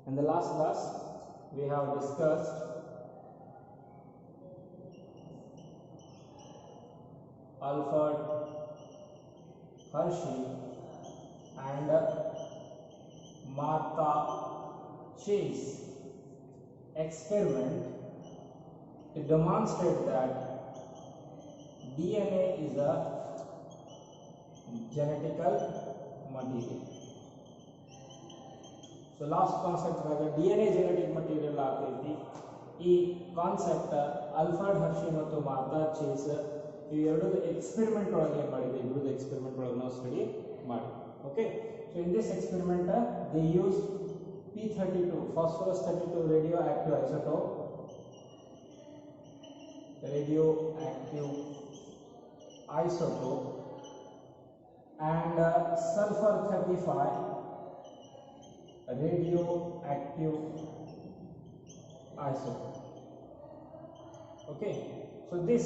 In the last class, we have discussed Alfred Hershey and Martha Chase experiment to demonstrate that DNA is a genetical material. So last concept was DNA genetic material ಆಗ್ತೈತಿ. ಈ concept Alfred Hershey ಮತ್ತು ಮಾರ್ತಾ chase ಈ ಎರಡು experiment ಒಳಗೆ ಮಾಡಿದೆ. ಇಬ್ಬರು experiment ಒಳಗೆ ನಾವು ಸ್ಟಡಿ ಮಾಡಿ. Okay, so in this experiment they use P32 phosphorus 32 radioactive isotope, and sulfur 35 radioactive isotope. Okay, so this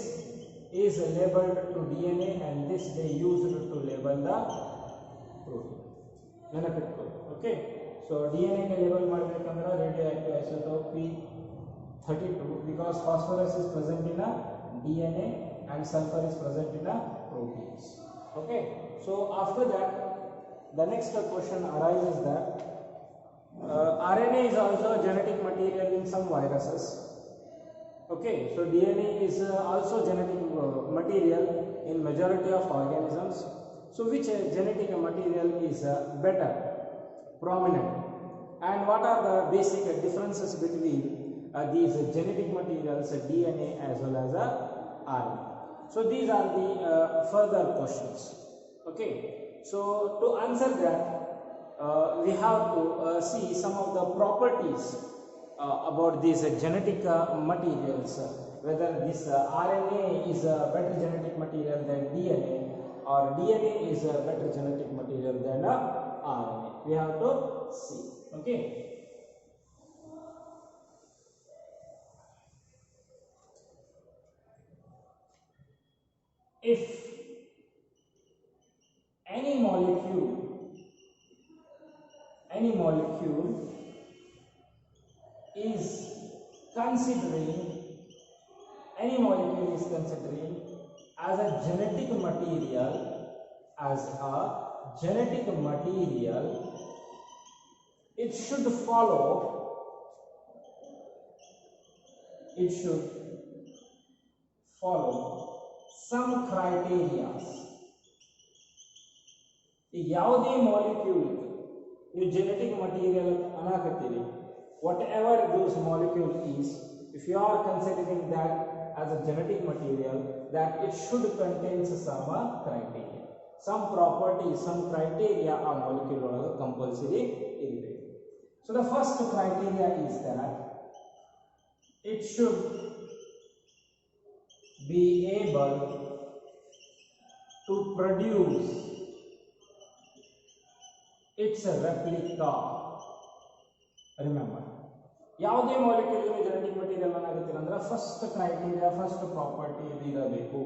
is labeled to DNA and this they used to label the protein. Okay, so DNA ke label madbekandre radioactive isotope P32 because phosphorus is present in a DNA and sulfur is present in a proteins. Okay, so after that the next question arises that RNA is also a genetic material in some viruses. Okay, so DNA is also genetic material in majority of organisms. So which genetic material is better, prominent, and what are the basic differences between these genetic materials, DNA as well as RNA? So these are the further questions. Okay, so to answer that we have to see some of the properties about these genetic materials, whether this RNA is a better genetic material than DNA or DNA is a better genetic material than RNA. We have to see. Okay, if any molecule is considering as a genetic material, it should follow some criteria. ಯಾವುದೇ molecule you genetic material anakatiri, whatever those molecule is, if you are considering that as a genetic material, that it should contain some criteria, some properties, some criteria a molecule ಒಳಗೆ compulsory ಇರಬೇಕು. So the first criteria is that it should be able to produce its replica. Remember, ಯಾವುದೇ molecule genetic material ಅನ್ನಾಗುತ್ತೆ ಅಂದ್ರೆ first criteria, first property ಇರಬೇಕು.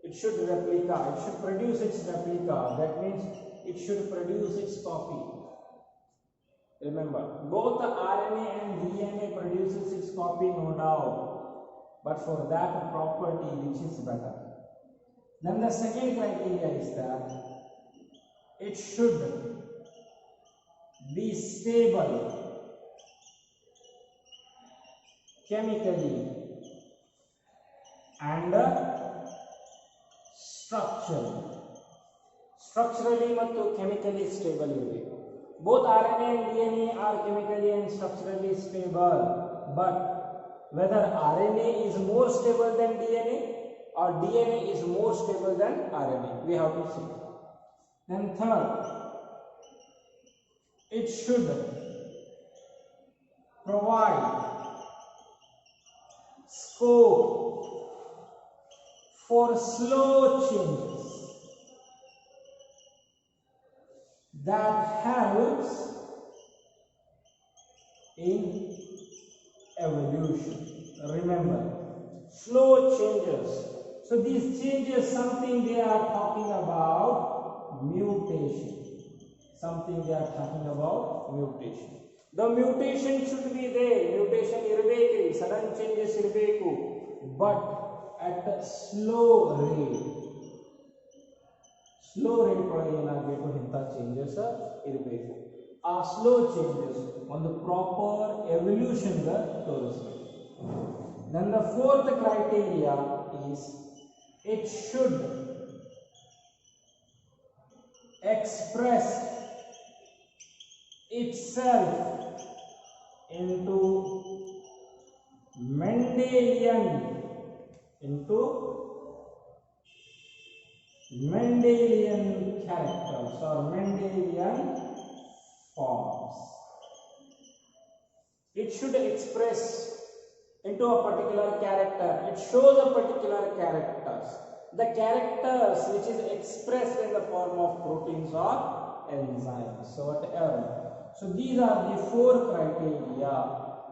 It should replica, it should produce its replica. That means it should produce its copy. Remember, both the RNA and DNA produces its copy, no doubt, but for that property which is better. Then the second criteria is that it should be stable chemically and structurally ಮತ್ತು chemically stable ಇರಬೇಕು. Both RNA and DNA are chemically and structurally stable, but whether RNA is more stable than DNA or DNA is more stable than RNA, we have to see. Then third, it should provide scope for slow changes that helps in evolution. Remember, slow changes. So these changes, something they are talking about mutation. The mutation should be there. Mutation ಇರಬೇಕ್ರಿ, sudden changes ಇರಬೇಕು, but at a slow rate. Slow rate ಒಳಗೆ ಏನಾಗಬೇಕು, ಇಂಥ changes ಇರಬೇಕು. ಆ slow changes ಒಂದು proper evolution ತೋರಿಸಬೇಕು. Then the fourth criteria is it should express itself into Mendelian characters or Mendelian forms. It should express into a particular character. It shows a particular characters. The characters which is expressed in the form of proteins or enzymes. So whatever. So these are the four criteria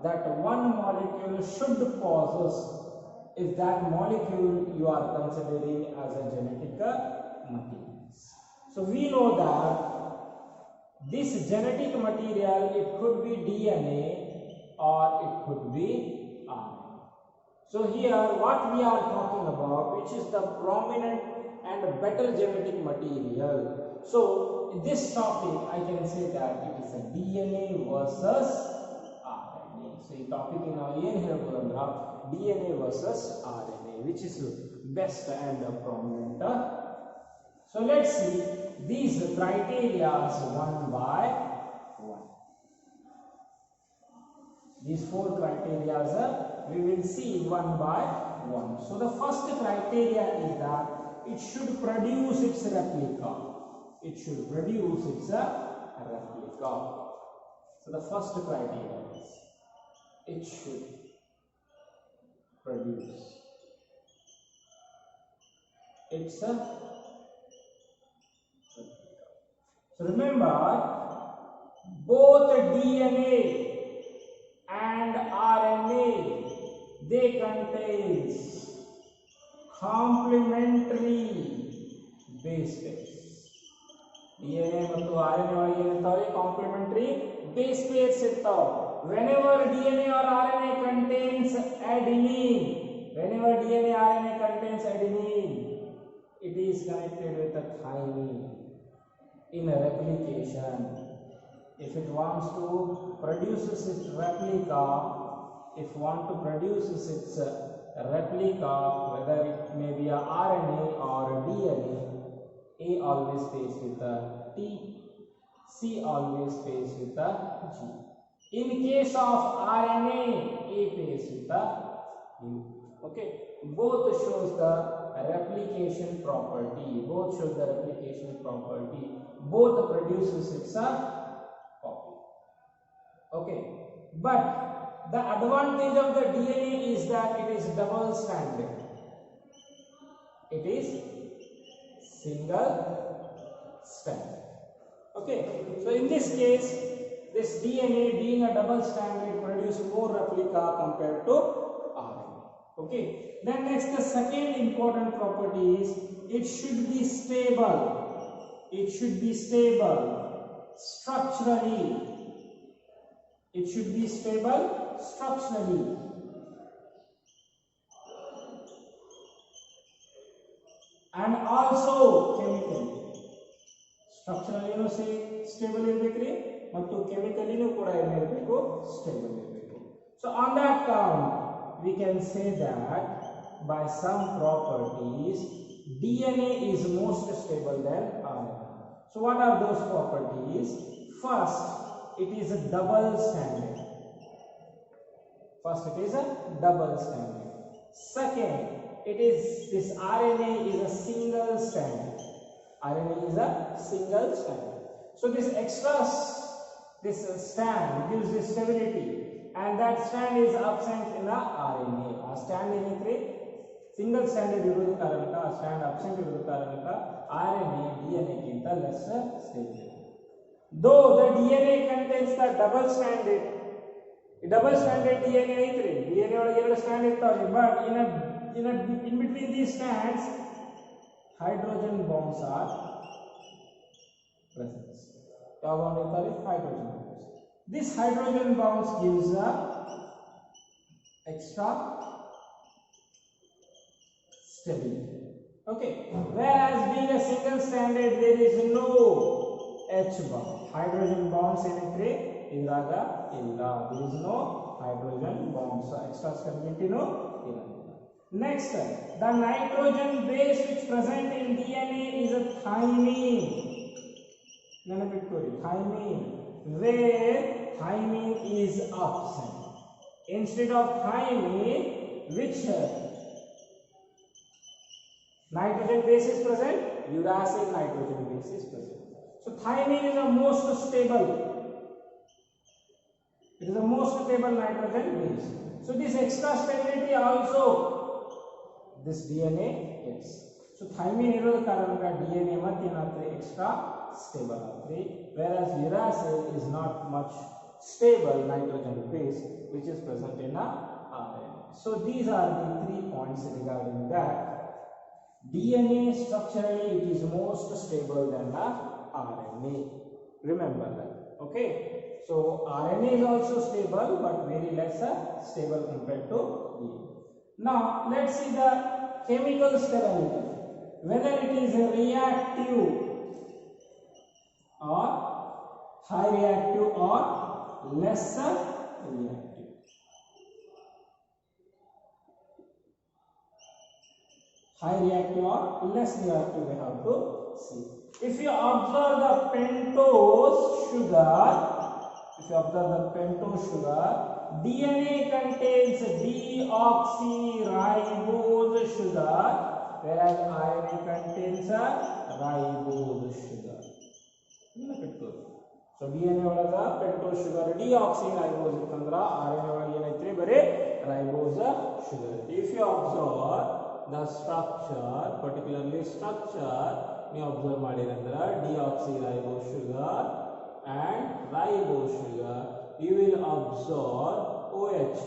that one molecule should possess if that molecule you are considering as a genetic material. So we know that this genetic material, it could be DNA or it could be RNA. So here what we are talking about, which is the prominent and better genetic material. So in this topic I can say that it is a DNA versus RNA. So in topic ನಾವು ಏನು ಹೇಳ್ಬೋದು ಅಂದ್ರೆ DNA versus RNA, which is best and prominent. So let's see these criteria one by one. These four criteria we will see one by one. So the first criteria is that it should produce its replica. It should produce its replica. So the first criteria is it should produce its replica. So remember, both DNA and RNA, they contains complementary base pairs. DNA ಮತ್ತು RNA ಒಳಗೆ ಏನಿರ್ತಾವೆ, complementary base pairs ಇರ್ತಾವೆ. Whenever DNA or RNA contains adenine, whenever DNA RNA contains adenine, it is connected with a thymine in a replication. If it wants to produce its replica, whether it may be a RNA or a DNA, A always stays with a T, C always stays with a G. In case of RNA, A stays with a U. Okay, both shows the replication property. Both produces its copy. Okay, but the advantage of the DNA is that it is double stranded. It is single stranded. Okay, so in this case, this DNA being a double stranded produces more replica compared to RNA. Okay, then next, the second important property is it should be stable. It should be stable structurally. It should be stable structurally. And also chemically. Structurally no say stable ಇರಬೇಕ್ರಿ, ಮತ್ತು chemically ನೂ ಕೂಡ ಏನಿರಬೇಕು, stable ಇರಬೇಕು. So on that count we can say that by some properties DNA is most stable than RNA. So what are those properties? First, it is a double stranded. Second, this RNA is a single stranded. So this strand gives the stability, and that strand is absent in the RNA. A strand ಏನೈತ್ರಿ, single stranded ಇರೋದು ಕಾರಣಕ್ಕ, ಆ strand absent ಇರೋದು ಕಾರಣಕ್ಕ RNA DNA ಗಿಂತ less stable. Though the DNA contains the double stranded DNA ಐತ್ರಿ, DNA ಒಳಗೆ ಎರಡು stand ಇರ್ತಾವೆ, but in between these strands hydrogen bonds are present. ಯಾವ bond ಇರ್ತಾವೆ? Hydrogen bonds. This hydrogen bonds gives a extra stability. Okay, whereas being a single stranded there is no H bond. Hydrogen bonds ಏನೈತ್ರಿ ಇದ್ರಾಗ ಇಲ್ಲ. There is no hydrogen bonds. So extra stability no ಇರಂಗಿಲ್ಲ. Next, the nitrogen base which present in DNA is a thymine. ನೆನಪಿಟ್ಕೊಳ್ಳಿ, thymine, where thymine is absent. Instead of thymine, which nitrogen base is present? Uracil nitrogen base is present. So thymine is the most stable. It is the most stable nitrogen base. So this extra stability also this DNA gets. So thymine ಇರೋದ ಕಾರಣಕ್ಕ DNA ಮತ್ತೆ ಏನಾಗ್ತದೆ extra stable ಆಗ್ತದೆ, whereas uracil is not much stable nitrogen base which is present in a RNA. So these are the 3 points regarding that. DNA structurally it is most stable than the RNA. Remember that. Okay. So RNA is also stable but very less stable compared to DNA. Now let's see the chemical stability. Whether it is reactive or high reactive or less reactive. High reactive or less reactive we have to see. If you observe the pentose sugar, DNA contains deoxyribose sugar, whereas RNA contains a ribose sugar. So DNA ಒಳಗ pentose sugar deoxyribose ಇತ್ತಂದ್ರ RNA ಒಳಗ ಏನೈತ್ರಿ ಬರೀ ribose sugar. If you observe the structure, particularly structure ನೀವು observe ಮಾಡಿರಂದ್ರ deoxyribose sugar and ribose sugar, you will observe OH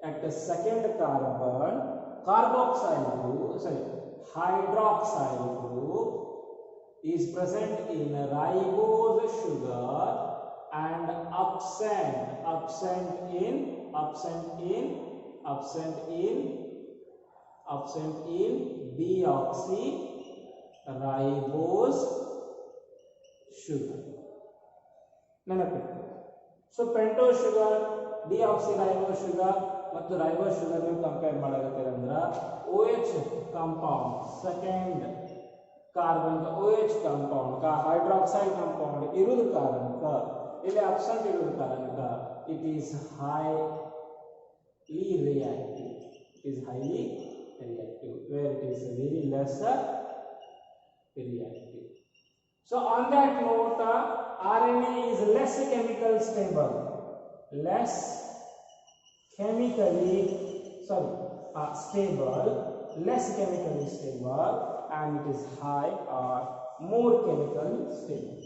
at the second carbon, hydroxyl group is present in ribose sugar and absent in deoxyribose sugar. So pentose sugar, deoxyribose sugar ಮತ್ತು ribose sugar ನೀವು compare ಮಾಡಾಕತ್ತೀರ ಅಂದ್ರ OH compound second carbon OH compound का hydroxyl compound ಇರುವುದ ಕಾರಣಕ್ಕ ಇಲ್ಲಿ absent ಇರುವುದ ಕಾರಣಕ್ಕ it is highly reactive. It is highly reactive where it is very less reactive. So on that note, RNA is less chemically stable, less chemically stable, and it is high or more chemically stable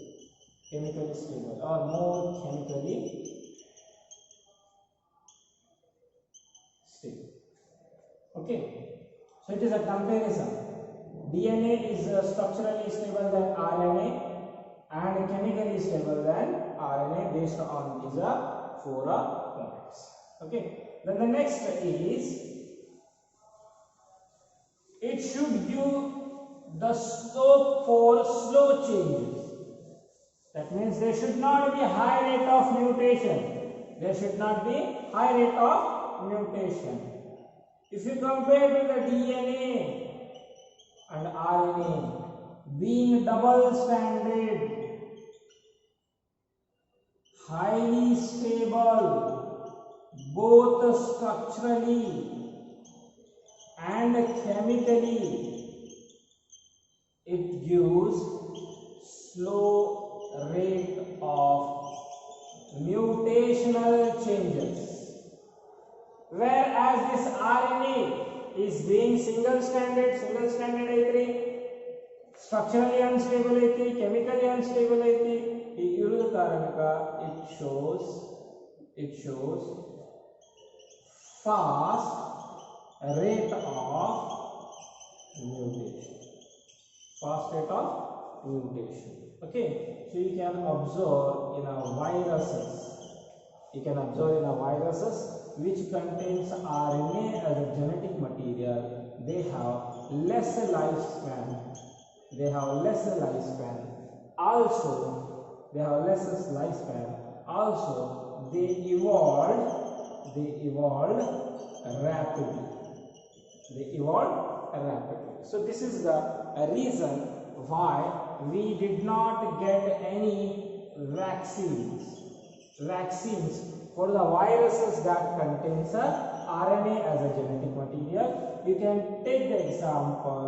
or more chemically stable. Okay, so it is a comparison. DNA is structurally stable than RNA and chemically stable than RNA based on these 4 points. Okay, then the next is it should give the slope for slow changes. That means there should not be high rate of mutation. If you compare to the DNA and RNA being double stranded, highly stable both structurally and chemically, it gives slow rate of mutational changes, whereas this RNA is being single stranded ಐತ್ರಿ, structurally unstable ಐತಿ, chemically unstable ಐತಿ. ಇರುವುದ ಕಾರಣಕ್ಕ it shows fast rate of mutation. Okay, so you can observe in a viruses You can observe in the viruses which contains RNA as a genetic material, they have less lifespan. They have less lifespan. Also, they have less lifespan. Also, they evolved rapidly. They evolved rapidly. So this is the reason why we did not get any vaccines for the viruses that contains RNA as a genetic material. You can take the example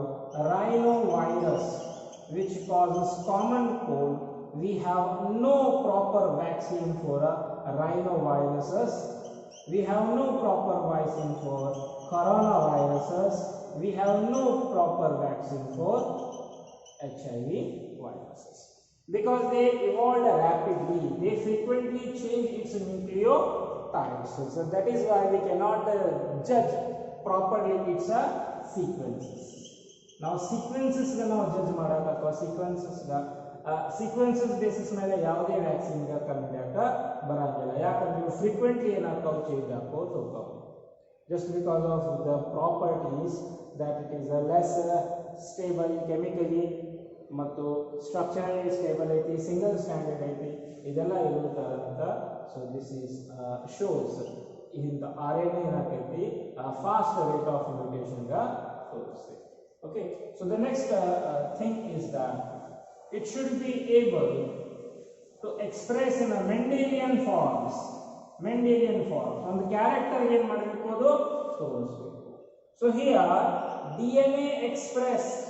rhinovirus, which causes common cold. We have no proper vaccine for rhinoviruses. We have no proper vaccine for coronaviruses. We have no proper vaccine for HIV viruses. Because they evolved rapidly, they frequently change its nucleotides. So that is why we cannot judge properly its sequences. Now sequences ನಾವು judge ಮಾಡಕ ಅಥವಾ sequences basis ಮೇಲೆ ಯಾವುದೇ vaccine ಗೆ ಕಂಡುಹಿಡಿಯಕ ಬರಂಗಿಲ್ಲ. ಯಾಕಂದ್ರೆ frequently ಏನಾಗ್ತಾವ change ಆಗ್ಕೋತ ಹೋಗ್ತಾವ. Just because of the properties that it is less stable chemically ಮತ್ತು ಸ್ಟ್ರಕ್ಚರಲಿ ಸ್ಟೇಬಲ್ ಐತಿ, ಸಿಂಗಲ್ ಸ್ಟ್ಯಾಂಡರ್ಡ್ ಐತಿ, ಇದೆಲ್ಲ ಇರುತ್ತಂತ. ಸೊ ದಿಸ್ ಈಸ್ ಶೋಸ್ ಇಂದ RNA ಏನಾಗೈತಿ ಫಾಸ್ಟ್ ರೇಟ್ ಆಫ್ ಮ್ಯೂಟೇಷನ್ ಗ ತೋರಿಸ್ತೈತಿ. Okay, so the next thing is that it should be able to express in a Mendelian forms. ಒಂದು ಕ್ಯಾರೆಕ್ಟರ್ ಏನು ಮಾಡಬೇಕು ಅದು ತೋರಿಸಬೇಕು. So here DNA expressed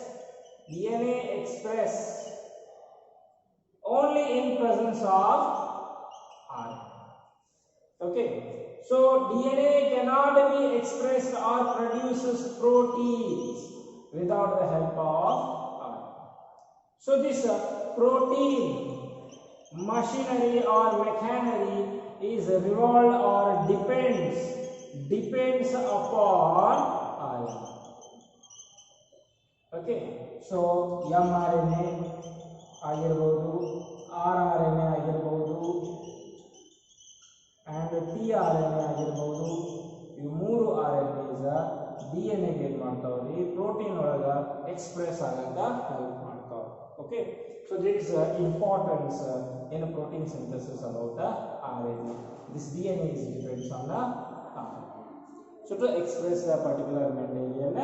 only in presence of RNA. Okay, so DNA cannot be expressed or produces proteins without the help of RNA. So this protein machinery or machinery is revolved or depends upon RNA. Okay, so mRNA ಆಗಿರಬಹುದು, rRNA ಆಗಿರಬಹುದು and tRNA ಆಗಿರಬಹುದು. ಈ ಮೂರು RNAs DNA ಗೆ ಏನು ಮಾಡ್ತಾವ್ರಿ, protein ಒಳಗ express ಆಗಕ help ಮಾಡ್ತಾವ. Okay, so there is importance in protein synthesis about RNA. This DNA is depends on the RNA. So to express a particular Mendelian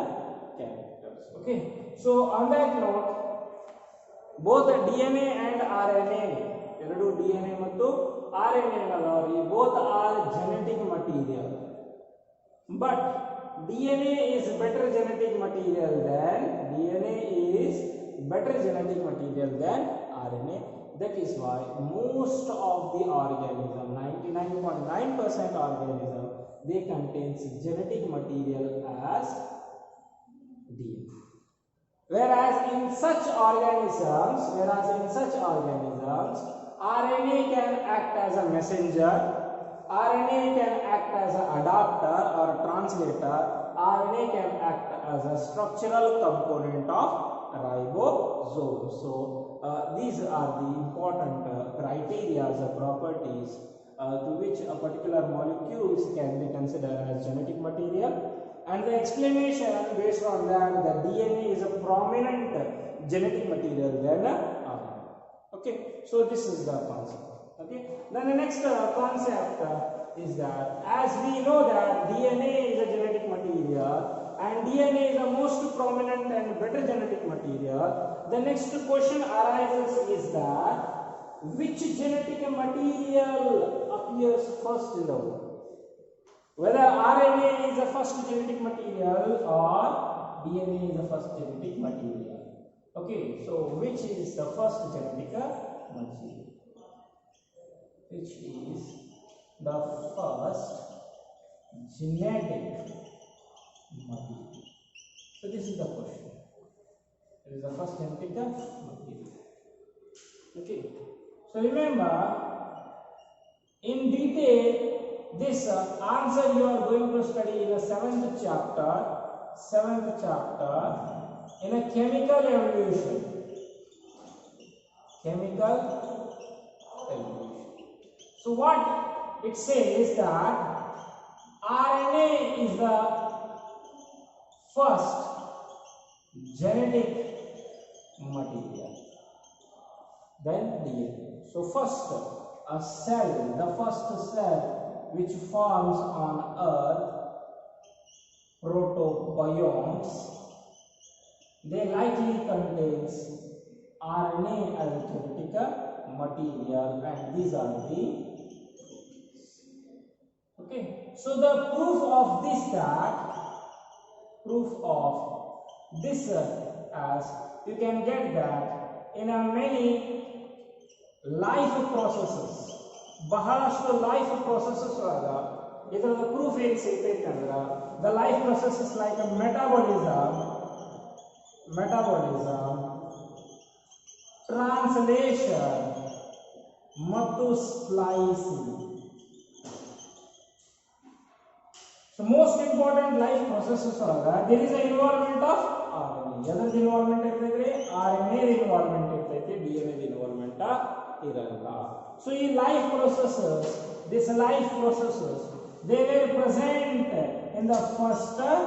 characters. Okay, so on that note, both DNA and RNA, ಎರಡು DNA ಮತ್ತು RNA ಅದಾವ್ರಿ, both are genetic material, but DNA is better genetic material than RNA. That is why most of the organism, 99.9% organism, they contains genetic material as DNA. Whereas in such organisms, RNA can act as a messenger, RNA can act as an adapter or translator, RNA can act as a structural component of ribosome. So these are the important criteria or properties to which a particular molecules can be considered as genetic material. And the explanation based on that, the DNA is a prominent genetic material than RNA. Okay, so this is the concept. Okay, then the next concept is that as we know that DNA is a genetic material and DNA is the most prominent and better genetic material, the next question arises is that which genetic material appears first in the world? Whether RNA is the first genetic material or DNA is the first genetic material. Okay, so which is the first genetic material? Which is the first genetic material? So this is the question. It is the first genetic material. Okay, so remember in detail this answer you are going to study in the 7th chapter in a chemical evolution. So what it says that RNA is the first genetic material, then DNA. So first, a cell, the first cell which forms on Earth, protobiomes, they likely contains RNA as a genetic material, and these are the okay. So the proof of this as you can get that in a many life processes, ಬಹಳಷ್ಟು life processes ಒಳಗ ಇದರದ proof ಏನು ಸಿಗ್ತೈತೆ ಅಂದ್ರೆ the life processes like a metabolism, translation ಮತ್ತು splicing. So most important life processes ಒಳಗ there is a involvement of RNA. ಎದರದ involvement ಇರ್ತೈತೆ? RNA involvement ಇರ್ತೈತೆ, DNA involvement ಇರಲ್ಲ. So in life processes, they were present in the first cell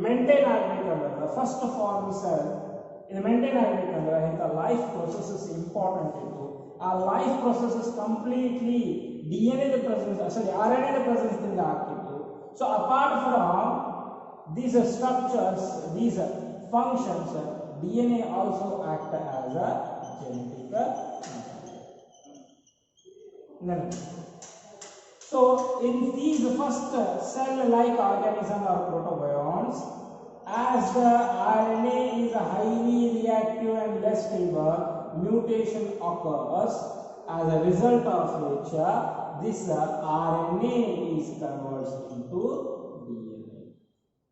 maintain ಆಗಬೇಕಂದ್ರೆ the first form cell in maintain ಆಗಬೇಕಂದ್ರೆ ಇಂಥ life processes important ಇತ್ತು. ಆ life processes completely DNA the presence, sorry, RNA the presence ಇಂದ ಆಗ್ತಿತ್ತು. So apart from these structures, these functions, DNA also act as a genetic material. So in these first cell-like organisms or protobionts, as the RNA is highly reactive and less stable, mutation occurs, as a result of which this RNA is converted into DNA,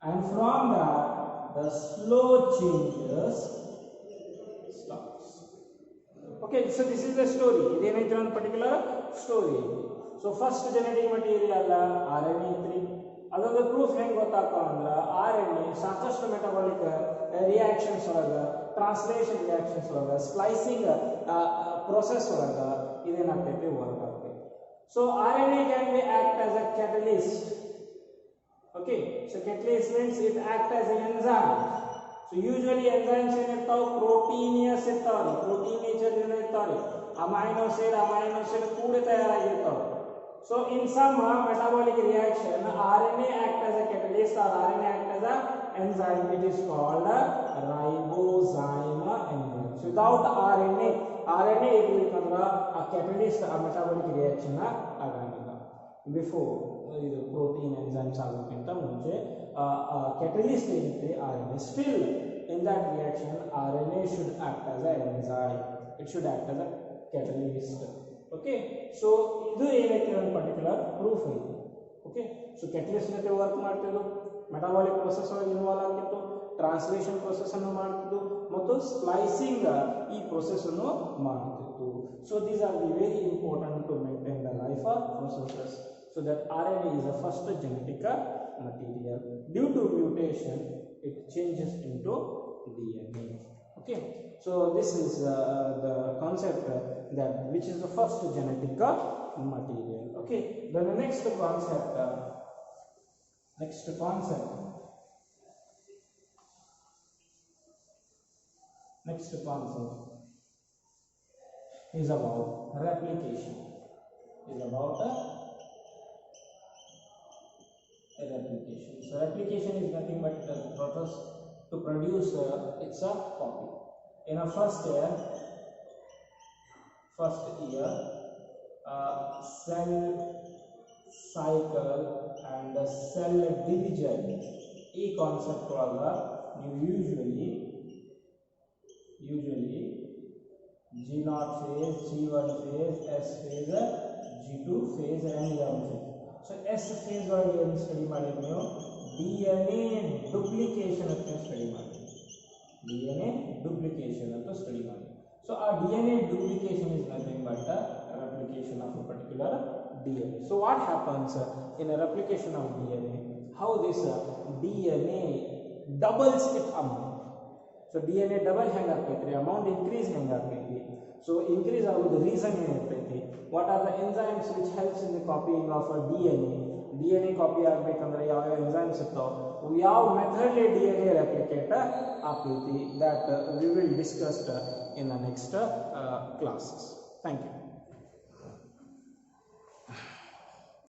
and from that the slow changes starts. Okay, so this is the story. Idenayithu one particular story. So first genetic material RNA ಇತ್ರಿ. ಅದೊಂದು proof ಹೆಂಗೆ ಗೊತ್ತಾಗ್ತಾವ ಅಂದ್ರೆ RNA ಸಾಕಷ್ಟು metabolic reactions ಒಳಗ, translation reactions ಒಳಗ, splicing process ಒಳಗ ಇದೇನಾಗ್ತೈತಿ work ಆಗ್ತೈತಿ. So RNA can be act as a catalyst. Okay, so catalyst means it act as an enzyme. So usually enzymes ಏನಿರ್ತಾವ ಪ್ರೋಟೀನಿಯಸ್ ಇರ್ತಾವ, ಪ್ರೋಟೀನ್ ನೇಚರ್ ಇರ್ತಾವ, amino acid ಕೂಡ ತಯಾರಾಗಿರ್ತಾವ. So in some metabolic reaction, RNA act as a catalyst or RNA act as a enzyme. It is called ribozyme enzyme. So without RNA ಇರ್ಲಿಕ್ಕಂದ್ರ ಆ catalyst ಆ metabolic reaction ಆಗಂಗಿಲ್ಲ. Before ಇದು protein enzymes ಆಗೋಕ್ಕಿಂತ ಮುಂಚೆ catalyst ಏನಿದೆ RNA. Still in that reaction RNA should act as an enzyme. It should act as a catalyst. Okay, so ಇದು ಏನೈತಿ ಒಂದು particular proof ಐತಿ. ಓಕೆ, ಸೊ ಕ್ಯಾಟಲಿಸ್ಟ್ ಜೊತೆ ವರ್ಕ್ ಮಾಡ್ತಿದ್ದು, ಮೆಟಾಬಾಲಿಕ್ ಪ್ರೊಸೆಸ್ ಒಳಗೆ ಇನ್ವಾಲ್ವ್ ಆಗ್ತಿತ್ತು, ಟ್ರಾನ್ಸ್ಲೇಷನ್ ಪ್ರೊಸೆಸ್ ಅನ್ನು ಮಾಡ್ತಿದ್ದು, ಮತ್ತು ಸ್ಪ್ಲೈಸಿಂಗ್ ಈ ಪ್ರೊಸೆಸ್ ಅನ್ನು ಮಾಡ್ತಿತ್ತು. So these are the very important to maintain the life processes. So that RNA is the first genetic material. Due to mutation, it changes into DNA. Okay, so this is the concept that which is the first genetic material. Okay, then the next concept is about replication. Replication. So replication is nothing but the process to produce it's a copy. In a first year cell cycle and the cell division ಈ concept ಒಳಗ ನೀವು usually G0 phase, G1 phase, S phase, G2 phase and M phase. So S phase ಒಳಗೆ ಏನು study ಮಾಡಿದ್ವಿ ನೀವು DNA duplication ಅಂತ study ಮಾಡಿದ್ವಿ. So our DNA duplication is nothing but a replication of a particular DNA. So what happens in a replication of DNA? How this DNA doubles its amount. So D N A double ಹೆಂಗೆ ಆಗ್ತೈತಿ ರೀ, amount increase ಹೆಂಗೆ ಆಗ್ತೈತಿ. ಸೊ increase ಆಗೋದು reason ಏನಿರ್ತೈತಿ, what are the enzymes which helps in the copying of a D N A. D N A copy ಆಗಬೇಕಂದ್ರೆ ಯಾವ ಎನ್ಸೈಮ್ಸ್ ಇರ್ತಾವೆ, ಯಾವ ಮೆಥಡ್ಲಿ ಡಿ ಎನ್ ಎ ರೆಪ್ಲಿಕೇಟ್ ಆಗ್ತೈತಿ, that we will discuss in the next classes. Thank you.